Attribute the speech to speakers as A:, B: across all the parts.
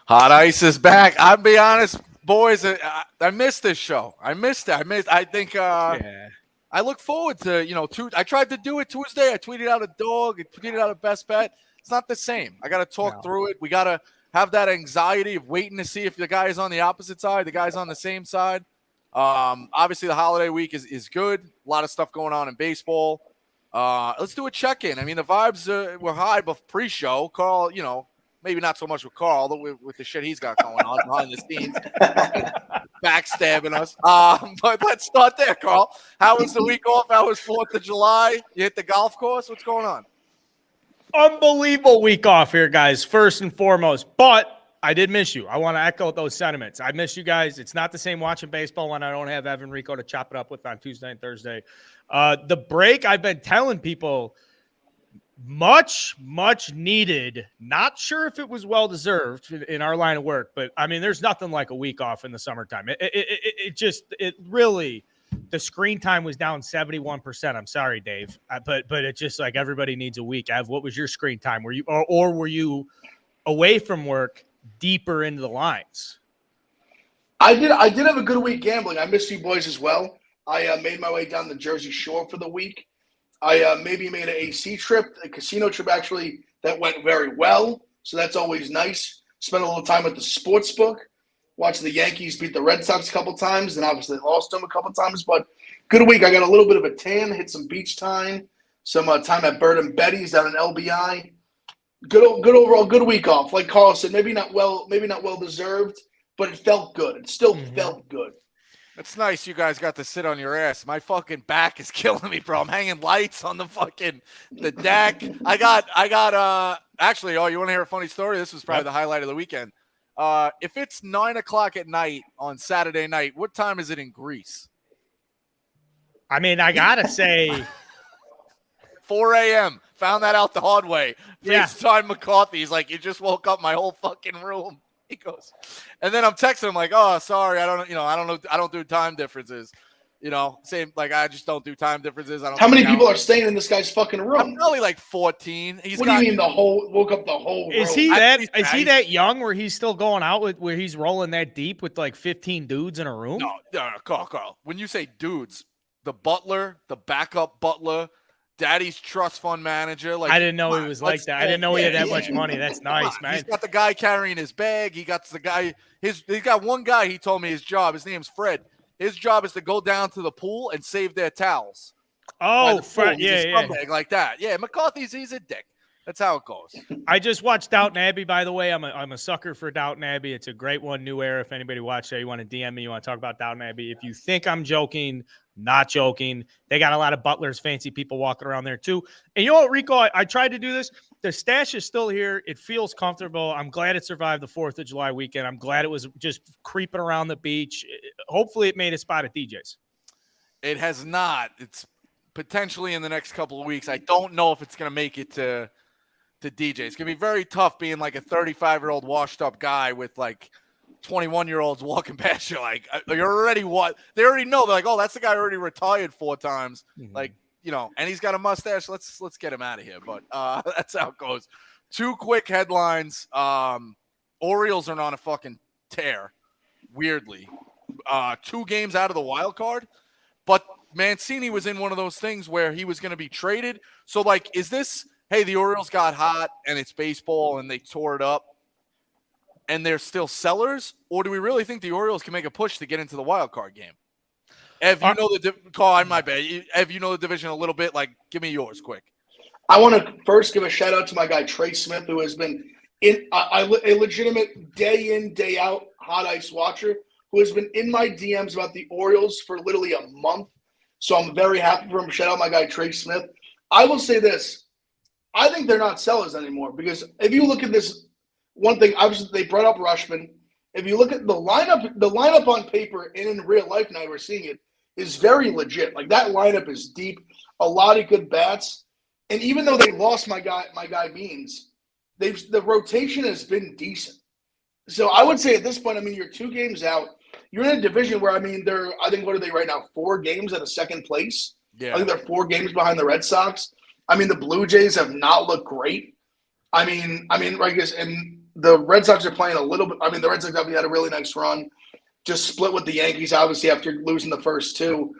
A: Hot Ice is back. I'll be honest, boys. I missed this show. I missed it. I think.
B: Yeah.
A: I look forward to I tried to do it Tuesday. I tweeted out a dog. I tweeted out a best bet. It's not the same. I got to talk
B: No.
A: through it. We got to have that anxiety of waiting to see if the guy is on the opposite side, the guy's on the same side. Obviously, the holiday week is good. A lot of stuff going on in baseball. Let's do a check-in. I mean, the vibes were high pre-show. Carl, maybe not so much with Carl, with the shit he's got going on behind the scenes, backstabbing us. But let's start there, Carl. How was the week off? How was 4th of July? You hit the golf course? What's going on?
B: Unbelievable week off here, guys, first and foremost. But I did miss you. I want to echo those sentiments. I miss you guys. It's not the same watching baseball when I don't have Evan Rico to chop it up with on Tuesday and Thursday. The break, I've been telling people, much needed. Not sure if it was well-deserved in our line of work, but, I mean, there's nothing like a week off in the summertime. It really – the screen time was down 71%. I'm sorry, Dave, but it's just like everybody needs a week. Ev, what was your screen time? Were you or were you away from work deeper into the lines?
C: I did have a good week gambling. I missed you boys as well. I made my way down the Jersey Shore for the week. I maybe made an AC trip, a casino trip actually that went very well. So that's always nice. Spent a little time at the sports book. Watched the Yankees beat the Red Sox a couple times, and obviously lost them a couple times. But good week. I got a little bit of a tan, hit some beach time, some time at Bird and Betty's down in LBI. Good overall, good week off. Like Carl said, maybe not well deserved, but it felt good. It still felt good.
A: It's nice you guys got to sit on your ass. My fucking back is killing me, bro. I'm hanging lights on the deck. I got actually, you want to hear a funny story? This was probably the highlight of the weekend. If it's 9:00 at night on Saturday night, what time is it in Greece?
B: I mean, I gotta say
A: 4 a.m. Found that out the hard way.
B: Yeah.
A: FaceTime McCarthy. He's like, you just woke up my whole fucking room. He goes, and then I'm texting him like, oh, sorry, I don't do time differences. Same, like, I just don't do time differences. I don't.
C: How many people are staying in this guy's fucking room?
A: I'm probably like 14.
C: What do you mean woke up the whole room?
B: Is he that young where he's still going out where he's rolling that deep with like 15 dudes in a room?
A: No, Carl. When you say dudes, the butler, the backup butler, Daddy's trust fund manager. Like,
B: I didn't know he was like that. I didn't know he had that much money. That's nice, man.
A: He's got the guy carrying his bag. He got the guy. He's got one guy. He told me his job. His name's Fred. His job is to go down to the pool and save their towels.
B: Oh, Fred, yeah.
A: Like that. Yeah, McCarthy's, he's a dick. That's how it goes.
B: I just watched Downton Abbey, by the way. I'm a sucker for Downton Abbey. It's a great one, new era. If anybody watched that, you want to DM me, you want to talk about Downton Abbey. If you think I'm joking, not joking. They got a lot of butlers, fancy people walking around there too. And you know what, Rico? I tried to do this. The stash is still here. It feels comfortable. I'm glad it survived the 4th of July weekend. I'm glad it was just creeping around the beach. Hopefully it made a spot at DJ's.
A: It has not. It's potentially in the next couple of weeks. I don't know if it's going to make it to DJ. It's going to be very tough being like a 35-year-old washed up guy with like 21-year-olds walking past you. Like, you're already what? They already know. They're like, oh, that's the guy already retired 4 times. Mm-hmm. Like, and he's got a mustache. Let's get him out of here. But that's how it goes. 2 quick headlines. Orioles are on a fucking tear, weirdly. 2 games out of the wild card. But Mancini was in one of those things where he was going to be traded. So, like, is this – hey, the Orioles got hot and it's baseball and they tore it up and they're still sellers? Or do we really think the Orioles can make a push to get into the wild card game? Ev, you know my bad. Ev, you know the division a little bit. Like, give me yours quick.
C: I want to first give a shout out to my guy Trey Smith, who has been a legitimate day in, day out hot ice watcher, who has been in my DMs about the Orioles for literally a month. So I'm very happy for him. Shout out my guy Trey Smith. I will say this. I think they're not sellers anymore because if you look at this, one thing, obviously they brought up Rushman. If you look at the lineup on paper and in real life now we're seeing it is very legit. Like that lineup is deep, a lot of good bats. And even though they lost my guy Beans, the rotation has been decent. So I would say at this point, I mean, you're 2 games out. You're in a division where, I mean, I think, what are they right now? 4 games at a second place.
A: Yeah.
C: I think they're 4 games behind the Red Sox. I mean, the Blue Jays have not looked great. I mean, I guess, and the Red Sox are playing a little bit. I mean, the Red Sox obviously had a really nice run, just split with the Yankees, obviously, after losing the first two.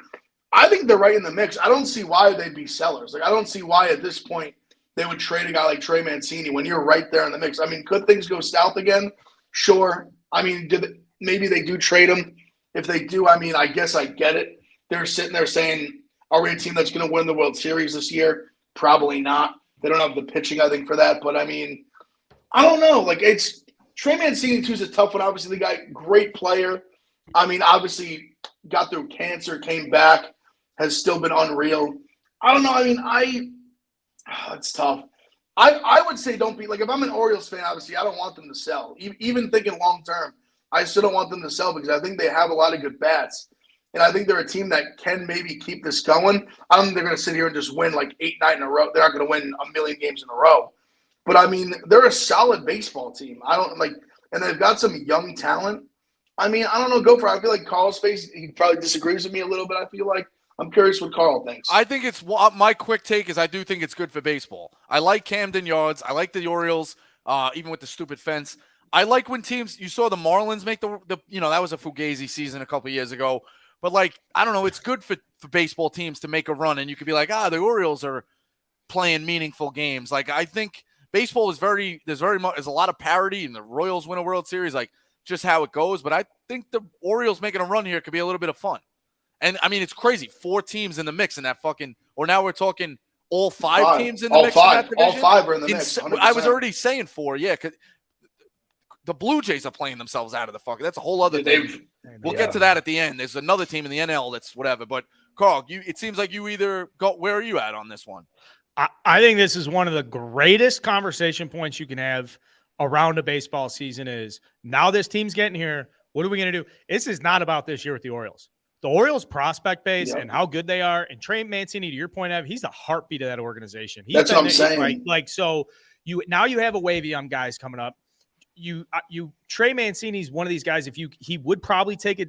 C: I think they're right in the mix. I don't see why they'd be sellers. Like, I don't see why at this point they would trade a guy like Trey Mancini when you're right there in the mix. I mean, could things go south again? Sure. I mean, maybe they do trade him. If they do, I mean, I guess I get it. They're sitting there saying, are we a team that's going to win the World Series this year? Probably not. They don't have the pitching, I think, for that. But, I mean, I don't know. Like, it's Trey Mancini, too, is a tough one. Obviously, the guy, great player. I mean, obviously, got through cancer, came back, has still been unreal. I don't know. I mean, it's tough. I would say don't be – like, if I'm an Orioles fan, obviously, I don't want them to sell. Even thinking long-term, I still don't want them to sell because I think they have a lot of good bats. And I think they're a team that can maybe keep this going. I don't think they're going to sit here and just win like 8, 9 in a row. They're not going to win a million games in a row. But, I mean, they're a solid baseball team. And they've got some young talent. I mean, I don't know. Go for it. I feel like Carl's face, he probably disagrees with me a little bit, I feel like. I'm curious what Carl thinks.
A: I think my quick take is I do think it's good for baseball. I like Camden Yards. I like the Orioles, even with the stupid fence. I like when teams, you saw the Marlins make the that was a Fugazi season a couple years ago. But, like, I don't know, it's good for baseball teams to make a run. And you could be like, the Orioles are playing meaningful games. Like, I think baseball is there's a lot of parity, and the Royals win a World Series, like, just how it goes. But I think the Orioles making a run here could be a little bit of fun. And, I mean, it's crazy. 4 teams in the mix in that or now we're talking all 5 teams in the mix in that division.
C: All 5 are in the mix, 100%.
A: I was already saying 4, yeah, because the Blue Jays are playing themselves out of the fucking – that's a whole other thing. We'll get to that at the end. There's another team in the NL that's whatever. But, Carl, it seems like you either – where are you at on this one?
B: I think this is one of the greatest conversation points you can have around a baseball season is now this team's getting here. What are we going to do? This is not about this year with the Orioles. The Orioles prospect base and how good they are, and Trey Mancini, to your point, he's the heartbeat of that organization.
C: That's what I'm saying.
B: So you have a wave of young guys coming up. Trey Mancini's one of these guys. He would probably take it.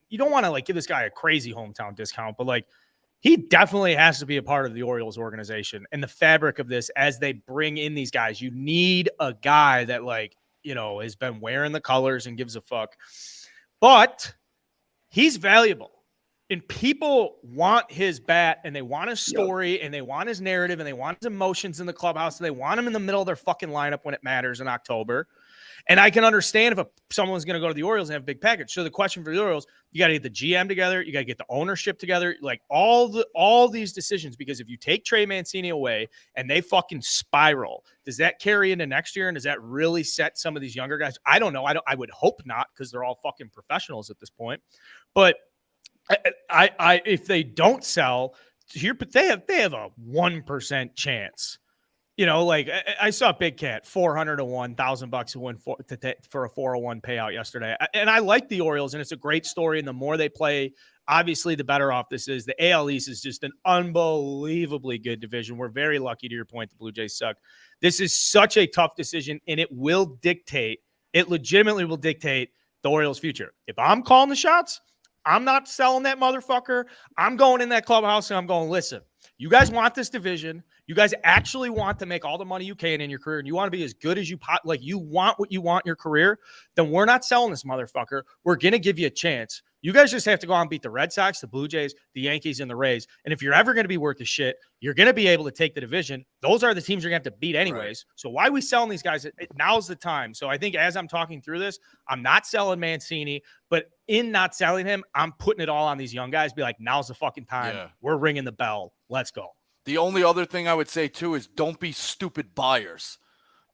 B: You don't want to like give this guy a crazy hometown discount, but like he definitely has to be a part of the Orioles organization and the fabric of this as they bring in these guys. You need a guy that has been wearing the colors and gives a fuck, but he's valuable. And people want his bat, and they want his story, and they want his narrative, and they want his emotions in the clubhouse, and they want him in the middle of their fucking lineup when it matters in October. And I can understand if someone's going to go to the Orioles and have a big package. So the question for the Orioles, you got to get the GM together, you got to get the ownership together, like all these decisions. Because if you take Trey Mancini away and they fucking spiral, does that carry into next year? And does that really set some of these younger guys? I don't know. I would hope not, because they're all fucking professionals at this point. But I if they don't sell here, but they have a 1% chance. I saw Big Cat $400 to $1,000 to win for a 401 payout yesterday. And I like the Orioles, and it's a great story. And the more they play, obviously, the better off this is. The AL East is just an unbelievably good division. We're very lucky, to your point, the Blue Jays suck. This is such a tough decision, and it legitimately will dictate the Orioles' future. If I'm calling the shots, I'm not selling that motherfucker. I'm going in that clubhouse and I'm going, listen, you guys want this division. You guys actually want to make all the money you can in your career, and you want to be as good as you you want what you want in your career, then we're not selling this motherfucker. We're going to give you a chance. You guys just have to go out and beat the Red Sox, the Blue Jays, the Yankees, and the Rays. And if you're ever going to be worth a shit, you're going to be able to take the division. Those are the teams you're going to have to beat anyways. Right. So why are we selling these guys? Now's the time. So I think as I'm talking through this, I'm not selling Mancini, but in not selling him, I'm putting it all on these young guys. Be like, now's the fucking time. Yeah. We're ringing the bell. Let's go.
A: The only other thing I would say, too, is don't be stupid buyers.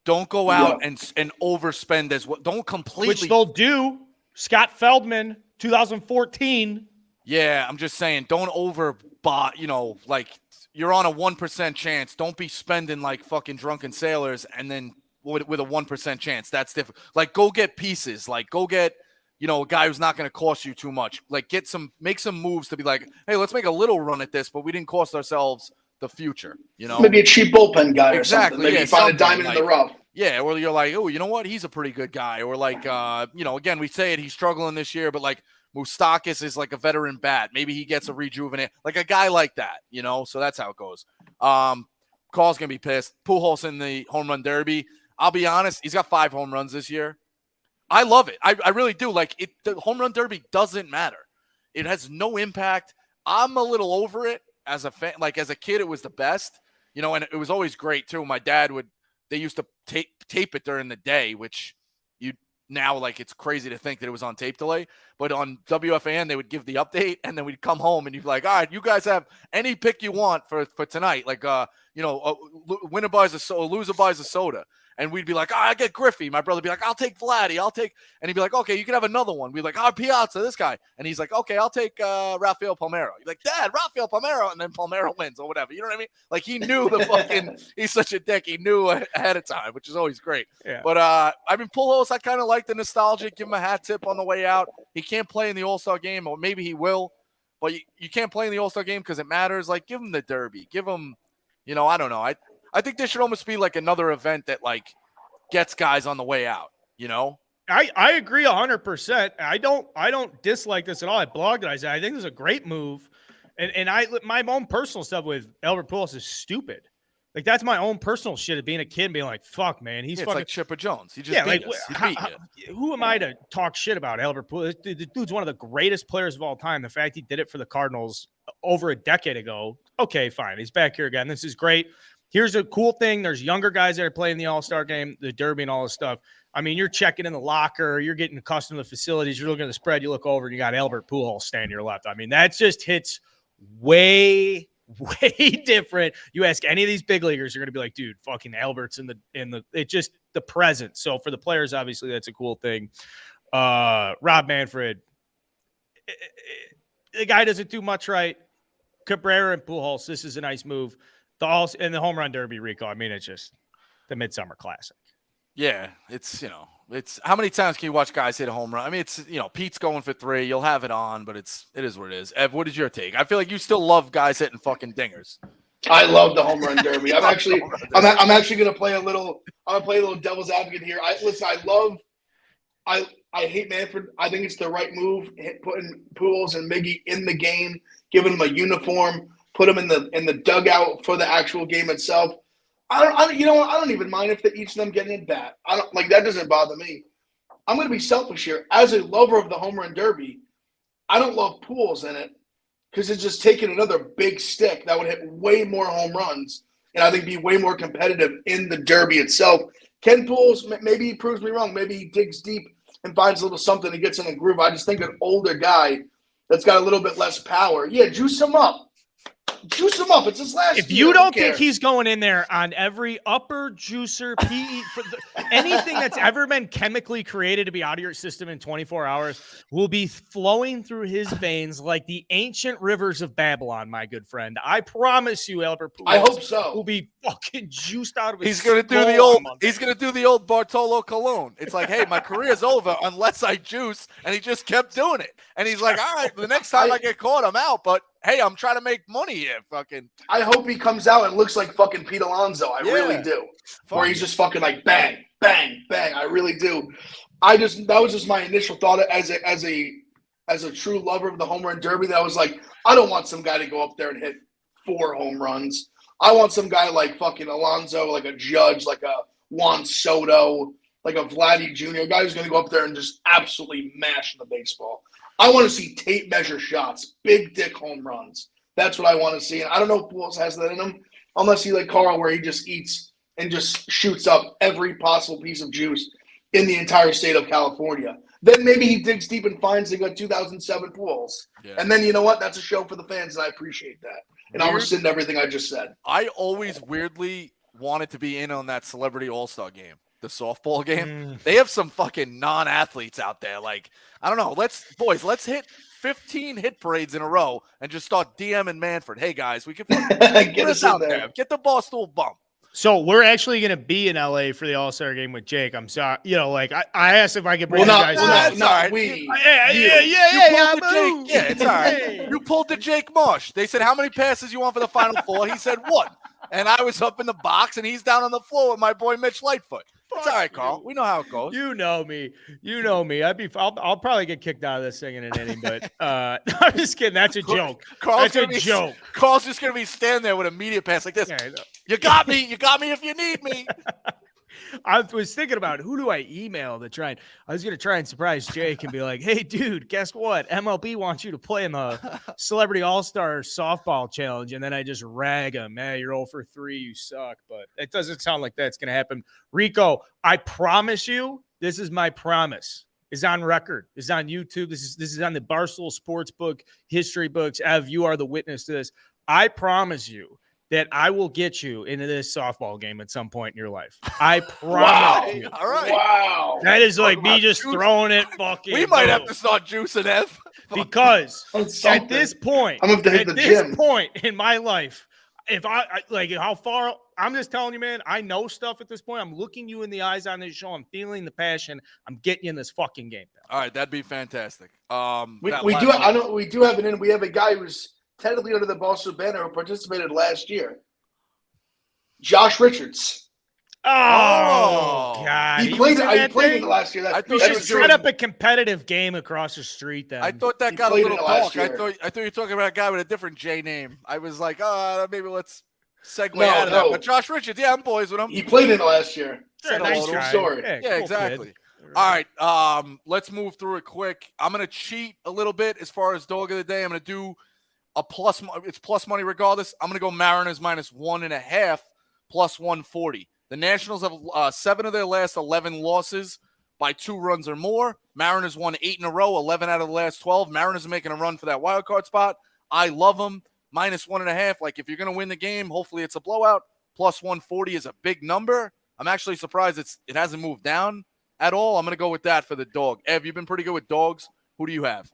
A: Don't go out and overspend as well. Don't completely.
B: Which they'll do. Scott Feldman, 2014.
A: Yeah, I'm just saying, don't overbuy, like you're on a 1% chance. Don't be spending like fucking drunken sailors and then with a 1% chance. That's different. Like, go get pieces. Like, go get, a guy who's not going to cost you too much. Like, make some moves to be like, hey, let's make a little run at this, but we didn't cost ourselves the future,
C: Maybe a cheap bullpen guy or
A: exactly,
C: something. Maybe you find a diamond in the rough.
A: Yeah, or you're like, oh, you know what? He's a pretty good guy. Or like, again, we say it, he's struggling this year, but like Moustakas is like a veteran bat. Maybe he gets a rejuvenate, like a guy like that, so that's how it goes. Carl's going to be pissed. Pujols in the home run derby. I'll be honest, he's got 5 home runs this year. I love it. I really do. Like it. The home run derby doesn't matter. It has no impact. I'm a little over it as a fan. Like as a kid, it was the best, and it was always great too. My dad they used to tape it during the day, which now like it's crazy to think that it was on tape delay, but on WFAN they would give the update and then we'd come home and you'd be like, all right, you guys have any pick you want for tonight. Like, winner buys a soda, loser buys a soda. And we'd be like, I get Griffey. My brother would be like, I'll take Vladdy. And he'd be like, okay, you can have another one. We'd be like, Piazza, this guy. And he's like, okay, I'll take Rafael Palmeiro. You're like, Dad, Rafael Palmeiro. And then Palmeiro wins or whatever. You know what I mean? Like he knew he's such a dick. He knew ahead of time, which is always great.
B: Yeah.
A: But Pujols, I kind of like the nostalgia. Give him a hat tip on the way out. He can't play in the All-Star game, or maybe he will. But you can't play in the All-Star game because it matters. Like, give him the Derby. Give him, I don't know. I think there should almost be like another event that like gets guys on the way out,
B: I agree 100%. I don't dislike this at all. I blogged it. I said I think this is a great move, and my own personal stuff with Albert Pujols is stupid. Like that's my own personal shit of being a kid and being like, fuck, man, he's fucking
A: like Chipper Jones. He just beat us. He beat you.
B: Who am I to talk shit about Albert Pujols? The dude's one of the greatest players of all time. The fact he did it for the Cardinals over a decade ago, okay, fine. He's back here again. This is great. Here's a cool thing. There's younger guys that are playing the All-Star game, the Derby and all this stuff. I mean, you're checking in the locker. You're getting accustomed to the facilities. You're looking at the spread. You look over and you got Albert Pujols standing to your left. I mean, that just hits way, way different. You ask any of these big leaguers, you're going to be like, dude, fucking Albert's in the it just the presence. So for the players, obviously, that's a cool thing. Rob Manfred, the guy doesn't do much right. Cabrera and Pujols, this is a nice move. And the home run derby, Rico. I mean, it's just the Midsummer Classic.
A: Yeah, it's how many times can you watch guys hit a home run? I mean, it's Pete's going for 3. You'll have it on, but it is what it is. Ev, what is your take? I feel like you still love guys hitting fucking dingers.
C: I love the home run derby. I'm actually gonna play a little. I'm gonna play a little devil's advocate here. I hate Manfred. I think it's the right move. Putting Pujols and Miggy in the game, giving them a uniform. Put them in the dugout for the actual game itself. I don't even mind if each of them get an at bat. I don't like that. Doesn't bother me. I'm going to be selfish here. As a lover of the home run derby, I don't love Pujols in it because it's just taking another big stick that would hit way more home runs and I think be way more competitive in the derby itself. Ken Pujols, maybe he proves me wrong. Maybe he digs deep and finds a little something and gets in a groove. I just think an older guy that's got a little bit less power. Yeah, juice him up. Juice him up. It's his last.
B: If you don't think he's going in there on every upper juicer, PE, anything that's ever been chemically created to be out of your system in 24 hours will be flowing through his veins like the ancient rivers of Babylon, my good friend. I promise you, Albert Pujols.
C: I hope so.
B: Will be fucking juiced out of his.
A: He's gonna do the old. He's gonna do the old Bartolo Colon. It's like, hey, my career's over unless I juice, and he just kept doing it. And he's like, all right, the next time I get caught, I'm out, but. Hey, I'm trying to make money here. Fucking.
C: I hope he comes out and looks like fucking Pete Alonso. I really do. Or he's just fucking like bang, bang, bang. I really do. That was just my initial thought as a true lover of the home run derby. That was like, I don't want some guy to go up there and hit 4 home runs. I want some guy like fucking Alonso, like a Judge, like a Juan Soto, like a Vladdy Jr., a guy who's going to go up there and just absolutely mash the baseball. I want to see tape measure shots, big dick home runs. That's what I want to see. And I don't know if Pujols has that in him, unless he like Carl, where he just eats and just shoots up every possible piece of juice in the entire state of California. Then maybe he digs deep and finds the 2007 Pujols. Yeah. And then you know what? That's a show for the fans, and I appreciate that. And I'll rescind everything I just said.
A: I always weirdly wanted to be in on that Celebrity All-Star game. The softball game, They have some fucking non-athletes out there. Like, I don't know. Let's hit 15 hit parades in a row and just start DMing Manfred. Hey guys, we can get us out there. Get the Barstool bump.
B: So we're actually going to be in LA for the All-Star game with Jake. I'm sorry. I asked if I could bring you guys out.
A: Yeah, it's all right. You pulled the Jake Marsh. They said, how many passes you want for the Final Four? He said 1. And I was up in the box, and he's down on the floor with my boy Mitch Lightfoot. It's all right, Carl. We know how it goes.
B: You know me. I'll probably get kicked out of this thing in an inning, but I'm just kidding. That's a joke. That's a joke.
A: Carl's just gonna be standing there with a media pass like this. Yeah, you got me. You got me if you need me.
B: I was thinking about who do I email to try and I was going to try and surprise Jake and be like, hey, dude, guess what? MLB wants you to play in the Celebrity All-Star Softball Challenge. And then I just rag him. Man, you're 0 for 3. You suck. But it doesn't sound like that's going to happen. Rico, I promise you, this is my promise. Is on record. Is on YouTube. This is on the Barstool Sportsbook history books. Ev, you are the witness to this. I promise you that I will get you into this softball game at some point in your life. I promise you.
A: All right.
C: Wow.
B: That is like me just throwing it fucking.
A: We might have to start juicing Ev.
B: Because at this point,
C: I'm gonna hit the gym.
B: point in my life, if I like how far I'm just telling you, man, I know stuff at this point. I'm looking you in the eyes on this show. I'm feeling the passion. I'm getting you in this fucking game.
A: All right, that'd be fantastic.
C: We do. I know we do have we have a guy who's technically under the Boston banner who participated last year. Josh Richards.
B: Oh God!
C: He played in the last year.
B: He should set up a competitive game across the street. Then
A: I thought that got a little dark. I thought you were talking about a guy with a different J name. I was like, maybe let's segue out of that. But Josh Richards, I'm boys with him.
C: He played in it last year.
B: Sure, nice
C: story.
B: Yeah,
A: cool exactly. Kid. All right, let's move through it quick. I'm gonna cheat a little bit as far as dog of the day. I'm gonna do a plus. It's plus money regardless. I'm gonna go Mariners -1.5 plus 140. The Nationals have 7 of their last 11 losses by 2 runs or more. Mariners won 8 in a row, 11 out of the last 12. Mariners are making a run for that wild card spot. I love them. -1.5. Like, if you're going to win the game, hopefully it's a blowout. Plus 140 is a big number. I'm actually surprised it hasn't moved down at all. I'm going to go with that for the dog. Ev, you've been pretty good with dogs. Who do you have?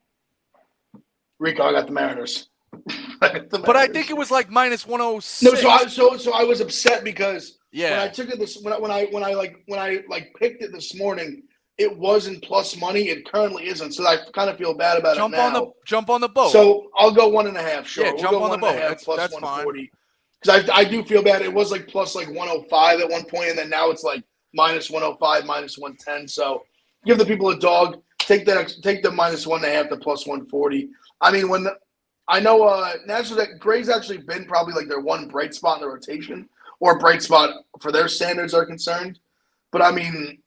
C: Rico, I got the Mariners.
A: But I think it was like -106.
C: No, so I was upset because
A: when
C: I took it when I picked it this morning, it wasn't plus money. It currently isn't. So I kind of feel bad about it now.
A: Jump on the boat.
C: So I'll go 1.5. Sure,
A: yeah, jump on the boat. That's
C: 140. Because I do feel bad. It was like plus 105 at one point, and then now it's like -105, -110. So give the people a dog. Take the -1.5 to plus 140. I mean, I know Nationals, Gray's actually been probably like their one bright spot in the rotation, or a bright spot for their standards are concerned. But I mean,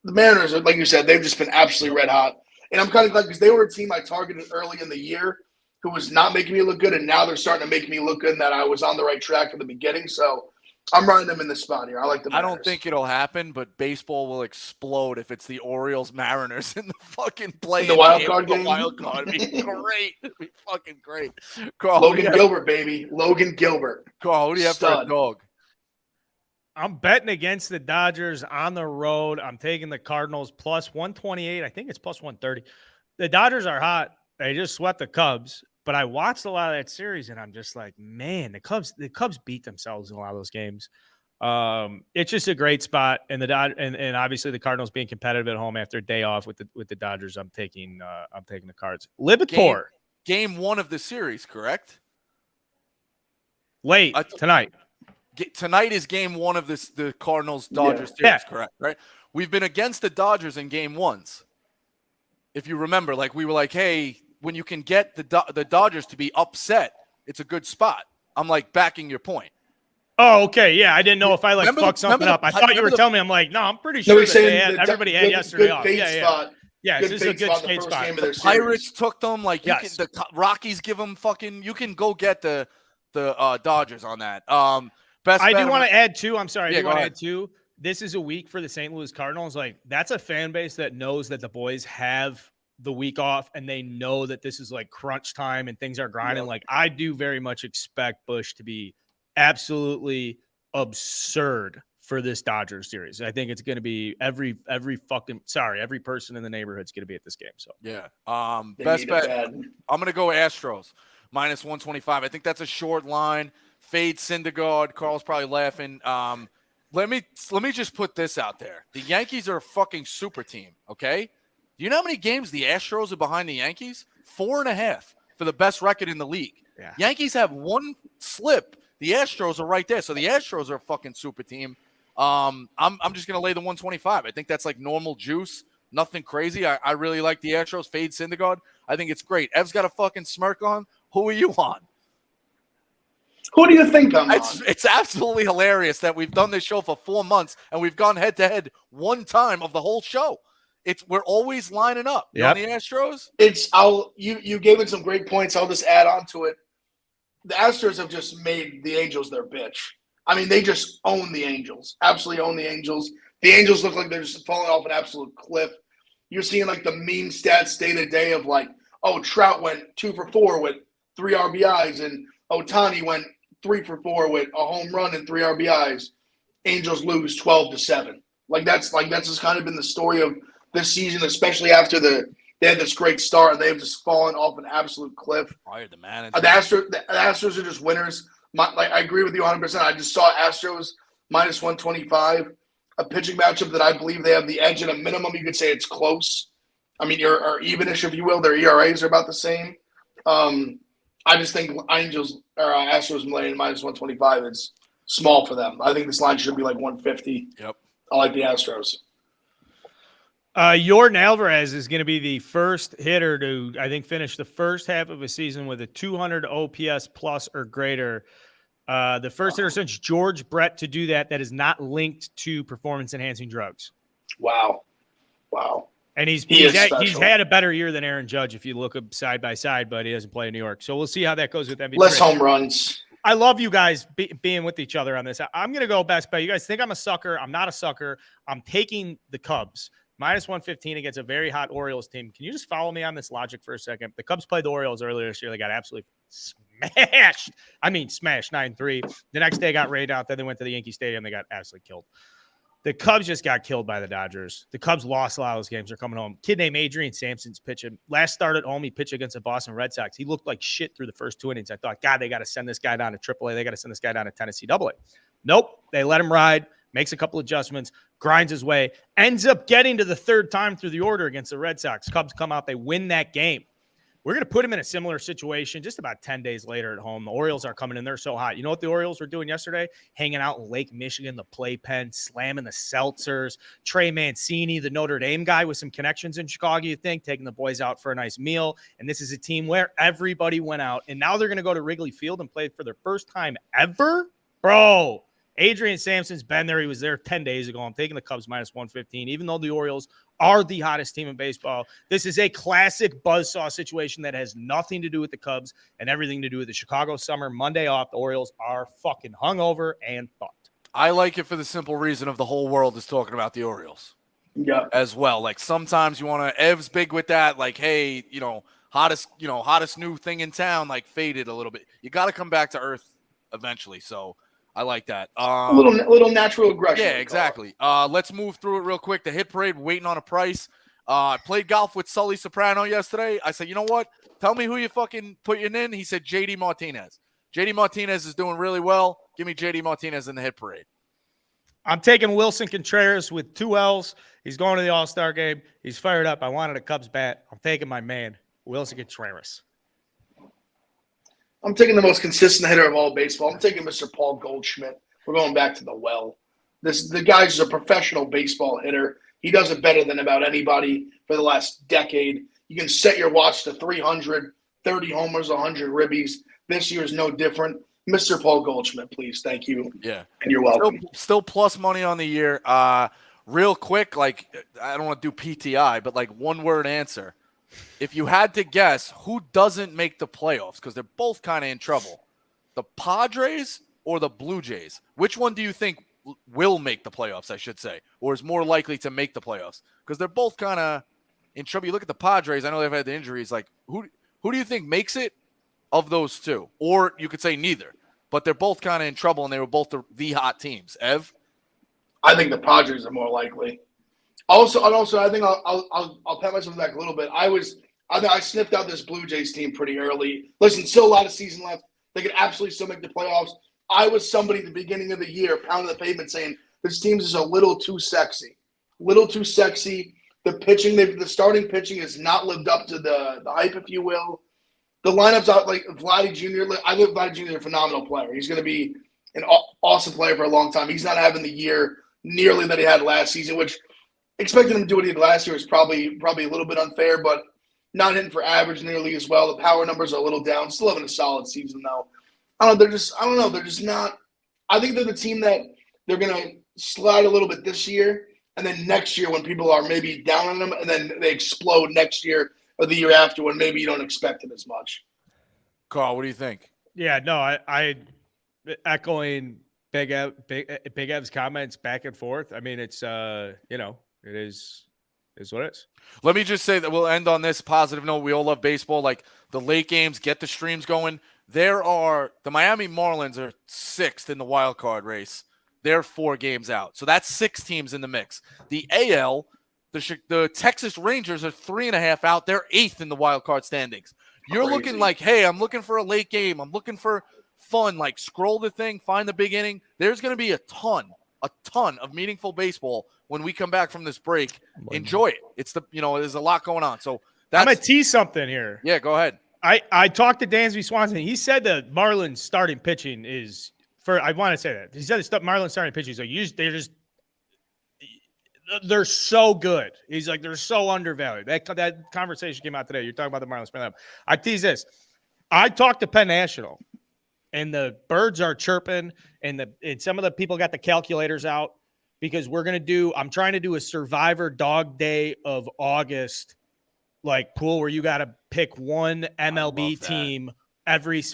C: the Mariners, like you said, they've just been absolutely red hot. And I'm kind of glad because they were a team I targeted early in the year who was not making me look good, and now they're starting to make me look good and that I was on the right track from the beginning. So I'm riding them in this spot here. I like the Mariners.
A: I don't think it'll happen, but baseball will explode if it's the Orioles-Mariners in the fucking play.
C: The wild card game?
A: The wild card. It'd be great. It'd be fucking great. Carl,
C: Logan Gilbert, baby. Logan Gilbert.
A: Carl, who do you have for a dog?
B: I'm betting against the Dodgers on the road. I'm taking the Cardinals plus 128. I think it's plus 130. The Dodgers are hot. They just swept the Cubs. But I watched a lot of that series, and I'm just like, man, the Cubs beat themselves in a lot of those games. It's just a great spot, and and obviously the Cardinals being competitive at home after a day off with the Dodgers. I'm taking the Cards. Libator.
A: Game 1 of the series, correct?
B: Late tonight.
A: Tonight is game 1 of the Cardinals-Dodgers series, correct? Right. We've been against the Dodgers in game 1s. If you remember, like we were like, hey, when you can get the Dodgers to be upset, it's a good spot. I'm like backing your point.
B: Oh, okay. Yeah, I didn't know if I fucked something up. I thought you were telling me. I'm like, no, I'm pretty sure everybody had yesterday off. Yeah, this is a good skate spot.
A: The Pirates took them. Like the Rockies give them fucking. You can go get the Dodgers on that.
B: I do want to add too. I'm sorry. I do want to add too. This is a week for the St. Louis Cardinals. Like, that's a fan base that knows that the boys have the week off, and they know that this is like crunch time and things are grinding. Like, I do very much expect Busch to be absolutely absurd for this Dodgers series. I think it's going to be every person in the neighborhood's going to be at this game. So
A: best bet. I'm going to go Astros -125. I think that's a short line. Fade Syndergaard. Carl's probably laughing. Let me just put this out there. The Yankees are a fucking super team. Okay. Do you know how many games the Astros are behind the Yankees? 4.5 for the best record in the league. Yeah. Yankees have one slip. The Astros are right there. So the Astros are a fucking super team. I'm just going to lay the 125. I think that's like normal juice. Nothing crazy. I really like the Astros. Fade Syndergaard. I think it's great. Ev's got a fucking smirk on. Who are you on?
C: Who do you think I'm on?
A: It's absolutely hilarious that we've done this show for 4 months and we've gone head to head one time of the whole show. We're always lining up. You on the Astros?
C: You gave it some great points. I'll just add on to it. The Astros have just made the Angels their bitch. I mean, they just own the Angels. Absolutely own the Angels. The Angels look like they're just falling off an absolute cliff. You're seeing like the meme stats day to day of like, oh, Trout went 2 for 4 with 3 RBIs, and Ohtani went 3 for 4 with a home run and 3 RBIs. Angels lose 12-7. That's just kind of been the story of this season, especially after they had this great start and they've just fallen off an absolute cliff.
A: Fired the manager.
C: The Astros are just winners. I agree with you 100%. I just saw Astros minus 125, a pitching matchup that I believe they have the edge. At a minimum, you could say it's close. I mean, or evenish, if you will. Their ERAs are about the same. I just think Astros laying minus 125 is small for them. I think this line should be like 150.
A: Yep.
C: I like the Astros.
B: Jordan Alvarez is going to be the first hitter to, I think, finish the first half of a season with a 200 OPS plus or greater. The first hitter since George Brett to do that is not linked to performance-enhancing drugs.
C: Wow.
B: And he's had a better year than Aaron Judge if you look up side by side, but he doesn't play in New York. So we'll see how that goes with MVP.
C: Less home runs.
B: I love you guys being with each other on this. I'm going to go best bet. You guys think I'm a sucker. I'm not a sucker. I'm taking the Cubs. Minus 115 against a very hot Orioles team. Can you just follow me on this logic for a second? The Cubs played the Orioles earlier this year. They got absolutely smashed. Smashed 9-3. The next day got rained out. Then they went to the Yankee Stadium. They got absolutely killed. The Cubs just got killed by the Dodgers. The Cubs lost a lot of those games. They're coming home. Kid named Adrian Sampson's pitching. Last start at home, he pitched against the Boston Red Sox. He looked like shit through the first 2 innings. I thought, God, they got to send this guy down to AAA. They got to send this guy down to Tennessee AA. Nope. They let him ride. Makes a couple adjustments, grinds his way, ends up getting to the third time through the order against the Red Sox. Cubs come out, they win that game. We're going to put him in a similar situation just about 10 days later at home. The Orioles are coming in. They're so hot. You know what the Orioles were doing yesterday? Hanging out in Lake Michigan, the playpen, slamming the seltzers. Trey Mancini, the Notre Dame guy with some connections in Chicago, you think, taking the boys out for a nice meal. And this is a team where everybody went out. And now they're going to go to Wrigley Field and play for their first time ever? Bro. Adrian Sampson's been there. He was there 10 days ago. I'm taking the Cubs minus 115, even though the Orioles are the hottest team in baseball. This is a classic buzzsaw situation that has nothing to do with the Cubs and everything to do with the Chicago summer. Monday off, the Orioles are fucking hungover and fucked.
A: I like it for the simple reason of the whole world is talking about the Orioles.
C: Yeah.
A: As well. Like sometimes you want to, Ev's big with that. Like, hey, hottest new thing in town, like faded a little bit. You got to come back to earth eventually. So I like that.
C: A little natural aggression.
A: Yeah, exactly. Let's move through it real quick. The hit parade, waiting on a price. I played golf with Sully Soprano yesterday. I said, you know what? Tell me who you fucking putting in. He said JD Martinez. JD Martinez is doing really well. Give me JD Martinez in the hit parade.
B: I'm taking Wilson Contreras with 2 L's. He's going to the All-Star game. He's fired up. I wanted a Cubs bat. I'm taking my man, Wilson Contreras.
C: I'm taking the most consistent hitter of all baseball. I'm taking Mr. Paul Goldschmidt. We're going back to the well. The guy's a professional baseball hitter. He does it better than about anybody for the last decade. You can set your watch to 300, 30 homers, 100 ribbies. This year is no different. Mr. Paul Goldschmidt, please. Thank you.
A: Yeah.
C: And you're welcome.
A: Still plus money on the year. Real quick, like I don't want to do PTI, but like one-word answer. If you had to guess who doesn't make the playoffs, because they're both kind of in trouble, the Padres or the Blue Jays, which one do you think will make the playoffs, I should say, or is more likely to make the playoffs? Because they're both kind of in trouble. You look at the Padres, I know they've had the injuries. Like, who do you think makes it of those two? Or you could say neither, but they're both kind of in trouble, and they were both the hot teams. Ev?
C: I think the Padres are more likely. Also, I think I'll pat myself back a little bit. I sniffed out this Blue Jays team pretty early. Listen, still a lot of season left. They could absolutely still make the playoffs. I was somebody at the beginning of the year pounding the pavement saying this team is a little too sexy. The starting pitching has not lived up to the hype, if you will. The lineup's out like Vladdy Jr. I think Vladdy Jr. is a phenomenal player. He's going to be an awesome player for a long time. He's not having the year nearly that he had last season, which expecting him to do what he did last year is probably a little bit unfair, but not hitting for average nearly as well. The power numbers are a little down. Still having a solid season, though. I don't know. They're just not. I think they're the team that they're going to slide a little bit this year. And then next year when people are maybe down on them, and then they explode next year or the year after when maybe you don't expect it as much.
A: Carl, what do you think?
B: Yeah, no, I echoing Big Ev's comments back and forth. I mean, it's it is what it is.
A: Let me just say that we'll end on this positive note. We all love baseball. Like the late games, get the streams going. The Miami Marlins are 6th in the wild card race. They're 4 games out. So that's 6 teams in the mix. The AL, the Texas Rangers are 3.5 out. They're 8th in the wild card standings. You're
C: Crazy.
A: looking like, hey, I'm looking for a late game. I'm looking for fun. Like scroll the thing, find the big inning. There's going to be a ton of meaningful baseball when we come back from this break. Enjoy it. It's there's a lot going on. So
B: I'm going to tease something here.
A: Yeah, go ahead.
B: I talked to Dansby Swanson. He said the Marlins starting pitching is I want to say that. He said the Marlins starting pitching is they're so good. He's like, they're so undervalued. That conversation came out today. You're talking about the Marlins. I tease this. I talked to Penn National, and the birds are chirping, and some of the people got the calculators out because I'm trying to do a Survivor Dog Day of August like pool where you got to pick one MLB team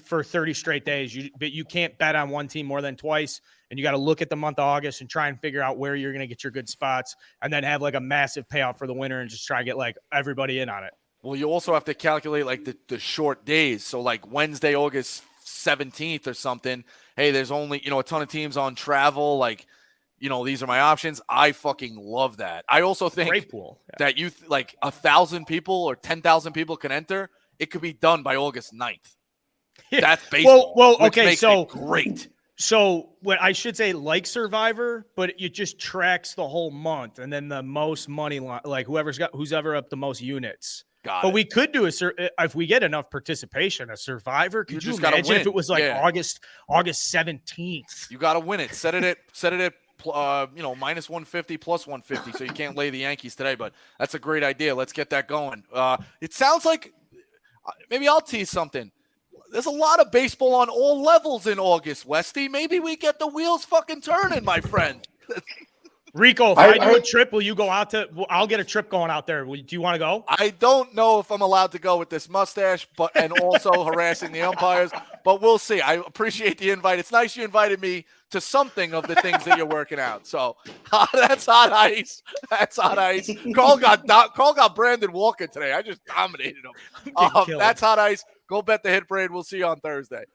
B: for 30 straight days. But you can't bet on one team more than twice. And you got to look at the month of August and try and figure out where you're going to get your good spots and then have like a massive payout for the winner and just try to get like everybody in on it.
A: Well, you also have to calculate like the short days. So like Wednesday, August 17th or something. Hey, there's only, a ton of teams on travel. Like, these are my options. I fucking love that. I also think
B: Great pool. Yeah.
A: that like 1,000 people or 10,000 people can enter. It could be done by August 9th. That's baseball.
B: Well,
A: which
B: okay.
A: Makes
B: so
A: it great.
B: So what I should say, like Survivor, but it just tracks the whole month, and then the most money, like who's ever up the most units. But we could do if we get enough participation, a Survivor. Could you imagine if it was like August 17th?
A: You got to win it. Set it at minus 150 plus 150. So you can't lay the Yankees today, but that's a great idea. Let's get that going. It sounds like maybe I'll tease something. There's a lot of baseball on all levels in August, Westy. Maybe we get the wheels fucking turning, my friend.
B: Rico, if I do a trip, will you go out I'll get a trip going out there. Do you want to go?
A: I don't know if I'm allowed to go with this mustache, and also harassing the umpires, but we'll see. I appreciate the invite. It's nice you invited me to something of the things that you're working out. So that's hot ice. That's hot ice. Carl got Brandon Walker today. I just dominated him. That's hot ice. Go bet the hit parade. We'll see you on Thursday.